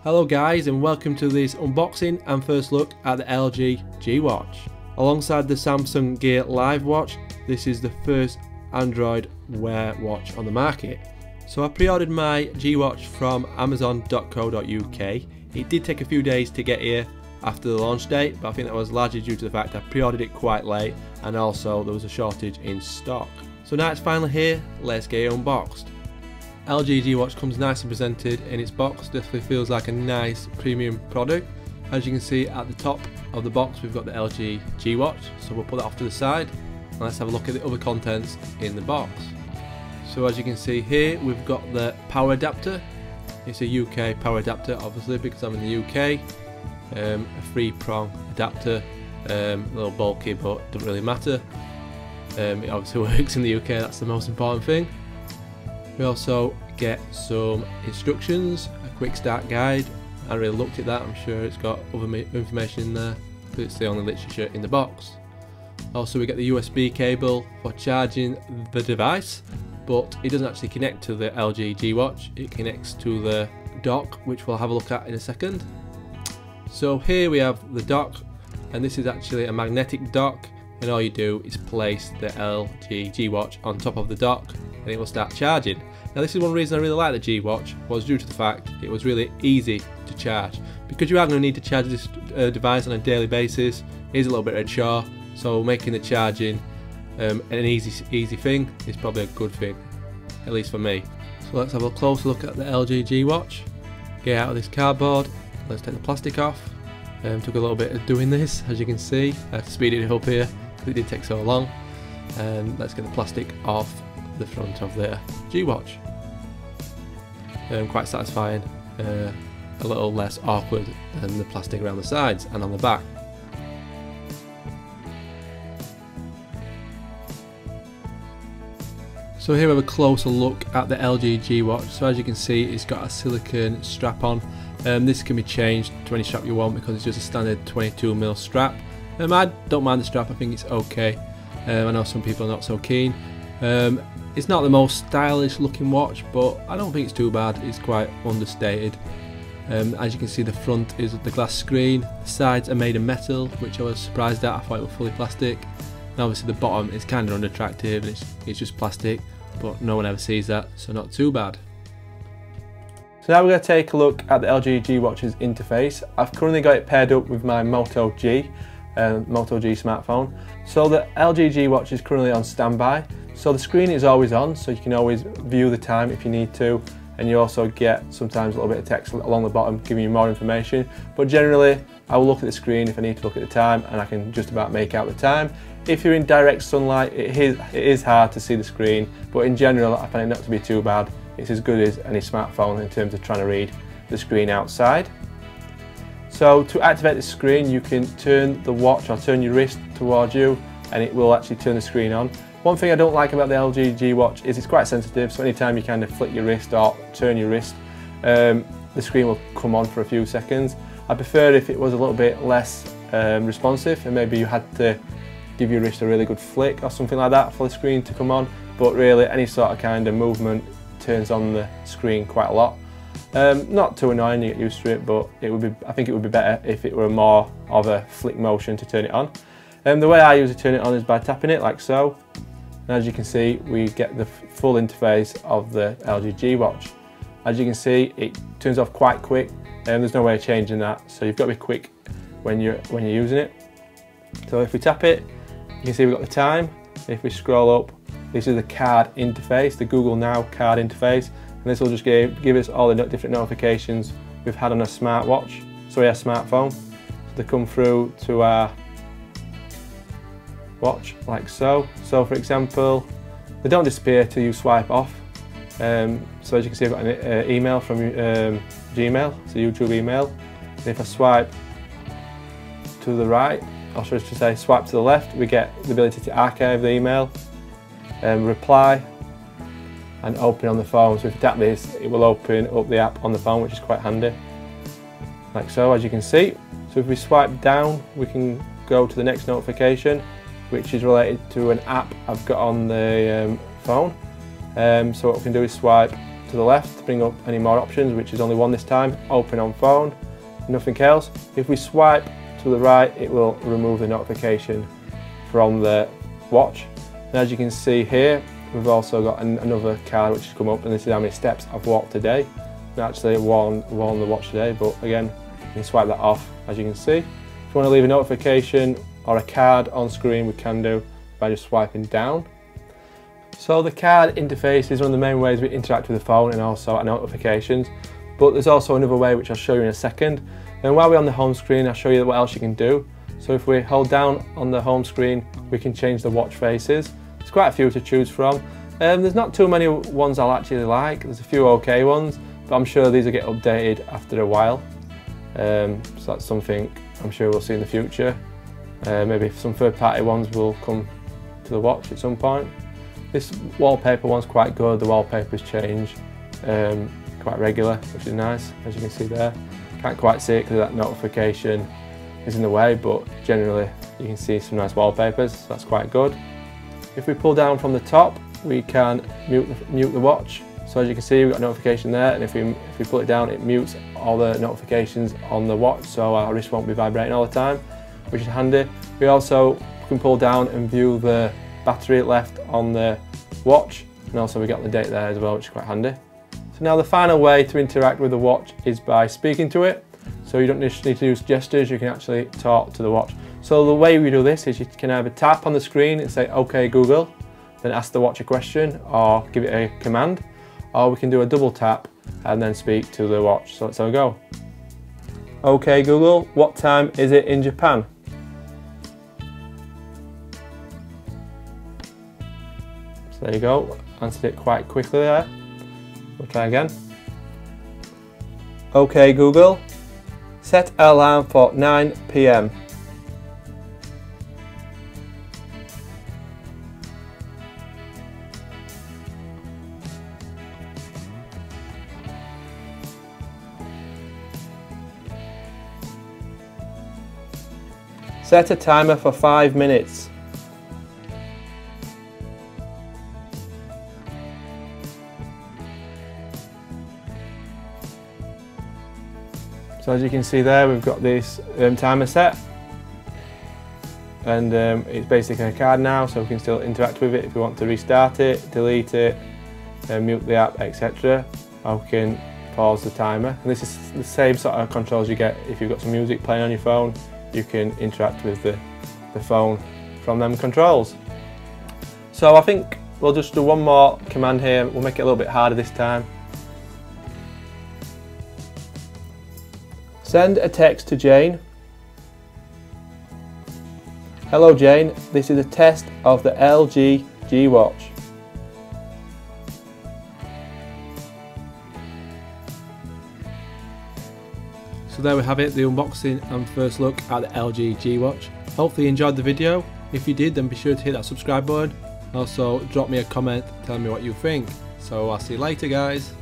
Hello guys, and welcome to this unboxing and first look at the LG G Watch. Alongside the Samsung Gear Live watch, this is the first Android Wear watch on the market. So I pre-ordered my G Watch from amazon.co.uk. It did take a few days to get here after the launch date, but I think that was largely due to the fact I pre-ordered it quite late and also there was a shortage in stock. So now it's finally here, let's get it unboxed. LG G Watch comes nice and presented in its box, definitely feels like a nice premium product. As you can see at the top of the box we've got the LG G Watch, so we'll put that off to the side and let's have a look at the other contents in the box. So as you can see here we've got the power adapter. It's a UK power adapter obviously because I'm in the UK. A 3-prong adapter, a little bulky but doesn't really matter. It obviously works in the UK, that's the most important thing. We also get some instructions, a quick start guide. I really looked at that, I'm sure it's got other information in there, but it's the only literature in the box. Also we get the USB cable for charging the device, but it doesn't actually connect to the LG G Watch, it connects to the dock, which we'll have a look at in a second. So here we have the dock, and this is actually a magnetic dock, and all you do is place the LG G Watch on top of the dock and it will start charging. Now this is one reason I really like the G Watch, was due to the fact it was really easy to charge. Because you are going to need to charge this device on a daily basis, it is a little bit of a chore, so making the charging an easy thing is probably a good thing, at least for me. So let's have a closer look at the LG G Watch. Get out of this cardboard, let's take the plastic off. Took a little bit of doing this, as you can see. I had to speed it up here because it did take so long. And let's get the plastic off the front of the G Watch. Quite satisfying, a little less awkward than the plastic around the sides and on the back. So here we have a closer look at the LG G Watch. So as you can see it's got a silicone strap on. This can be changed to any strap you want because it's just a standard 22mm strap. I don't mind the strap, I think it's okay. I know some people are not so keen. It's not the most stylish looking watch, but I don't think it's too bad, it's quite understated. As you can see the front is the glass screen, the sides are made of metal, which I was surprised at, I thought it was fully plastic. And obviously the bottom is kind of unattractive and it's just plastic, but no one ever sees that, so not too bad. So now we're going to take a look at the LG G Watch's interface. I've currently got it paired up with my Moto G smartphone. So the LG G Watch is currently on standby. So the screen is always on, so you can always view the time if you need to, and you also get sometimes a little bit of text along the bottom giving you more information. But generally, I will look at the screen if I need to look at the time, and I can just about make out the time. If you're in direct sunlight, it is hard to see the screen, but in general, I find it not to be too bad. It's as good as any smartphone in terms of trying to read the screen outside. So to activate the screen, you can turn the watch or turn your wrist towards you, and it will actually turn the screen on. One thing I don't like about the LG G Watch is it's quite sensitive, so anytime you kind of flick your wrist or turn your wrist, the screen will come on for a few seconds. I prefer if it was a little bit less responsive and maybe you had to give your wrist a really good flick or something like that for the screen to come on, but really any sort of kind of movement turns on the screen quite a lot. Not too annoying, you get used to it, but I think it would be better if it were more of a flick motion to turn it on. The way I usually turn it on is by tapping it like so. And as you can see, we get the full interface of the LG G Watch. As you can see, it turns off quite quick, and there's no way of changing that. So you've got to be quick when you're using it. So if we tap it, you can see we've got the time. If we scroll up, this is the card interface, the Google Now card interface, and this will just give us all the different notifications we've had on a smartwatch, sorry, our smartphone. So they come through to our watch like so. So for example, they don't disappear till you swipe off. So as you can see, I've got an email from Gmail, it's a YouTube email. And if I swipe to the right, or should I say swipe to the left, we get the ability to archive the email, reply, and open on the phone. So if you tap this, it will open up the app on the phone, which is quite handy. Like so, as you can see. So if we swipe down, we can go to the next notification, which is related to an app I've got on the phone. So what we can do is swipe to the left to bring up any more options, which is only one this time, open on phone, nothing else. If we swipe to the right, it will remove the notification from the watch. And as you can see here, we've also got another card which has come up, and this is how many steps I've walked today. I actually worn the watch today, but again, you can swipe that off, as you can see. If you want to leave a notification or a card on screen, we can do by just swiping down. So the card interface is one of the main ways we interact with the phone and also our notifications, but there's also another way which I'll show you in a second. And while we're on the home screen, I'll show you what else you can do. So if we hold down on the home screen, we can change the watch faces. There's quite a few to choose from. There's not too many ones I'll actually like. There's a few okay ones, but I'm sure these will get updated after a while. So that's something I'm sure we'll see in the future. Maybe some third-party ones will come to the watch at some point. This wallpaper one's quite good. The wallpapers change quite regular, which is nice, as you can see there. Can't quite see it because that notification is in the way, but generally you can see some nice wallpapers, so that's quite good. If we pull down from the top, we can mute the watch. So as you can see, we've got a notification there, and if we pull it down, it mutes all the notifications on the watch, so our wrist won't be vibrating all the time, which is handy. We also can pull down and view the battery left on the watch, and also we got the date there as well, which is quite handy. So now the final way to interact with the watch is by speaking to it. So you don't just need to use gestures, you can actually talk to the watch. So the way we do this is you can either tap on the screen and say, "Okay Google," then ask the watch a question or give it a command, or we can do a double tap and then speak to the watch. So let's have a go. "Okay Google, what time is it in Japan?" So there you go, answered it quite quickly there. We'll try again. "Okay Google, set an alarm for 9 PM. Set a timer for 5 minutes. So as you can see there, we've got this timer set, and it's basically a card now, so we can still interact with it if we want to restart it, delete it, mute the app, etc. Or we can pause the timer. And this is the same sort of controls you get if you've got some music playing on your phone. You can interact with the phone from them controls. So I think we'll just do one more command here. We'll make it a little bit harder this time. Send a text to Jane. "Hello Jane, this is a test of the LG G Watch." So there we have it, the unboxing and first look at the LG G Watch. Hopefully you enjoyed the video. If you did, then be sure to hit that subscribe button. Also drop me a comment telling me what you think. So I'll see you later guys.